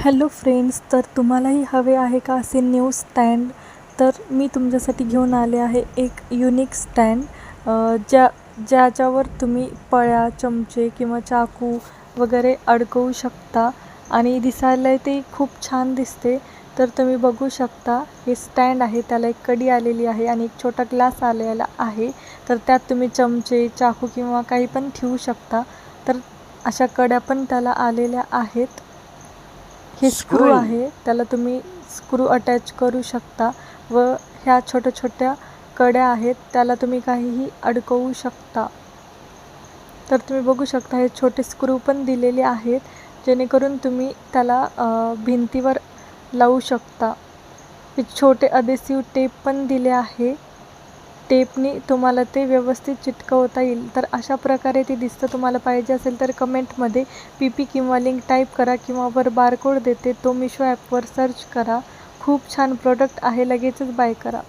Hello friends, तर तुम्हालाही हवे आहे का असे न्यू स्टँड? तर मी तुमच्यासाठी घेऊन आले आहे एक युनिक स्टँड, ज्याच्यावर तुम्ही पळ्या, चमचे किंवा चाकू वगैरे अडकवू शकता आणि दिसायला ते खूप छान दिसते. तर तुम्ही बघू शकता, हे स्टँड आहे, त्याला एक कडी आलेली आहे आणि एक छोटा ग्लास आलेला आहे. तर त्यात तुम्ही चमचे, चाकू किंवा काही पण ठेवू शकता. तर अशा कड्या पण त्याला आलेल्या आहेत. हे स्क्रू आहे, त्याला तुम्ही स्क्रू अटॅच करू शकता व ह्या छोट्या छोट्या कड्या आहेत, त्याला तुम्ही काहीही अडकवू शकता. तर तुम्ही बघू शकता, हे छोटे स्क्रू पण दिलेले आहेत, जेणेकरून तुम्ही त्याला भिंतीवर लावू शकता. हे छोटे अधेसिव्ह टेप पण दिले आहे, टेपनी तुम्हाला ते व्यवस्थित चिटकवता येईल. तर अशा प्रकारे ते दिसतं. तुम्हाला पाहिजे असेल तर कमेंटमध्ये PP किंवा लिंक टाईप करा किंवा वर बारकोड देते, तो मिशो ॲपवर सर्च करा. खूप छान प्रोडक्ट आहे, लगेचच बाय करा.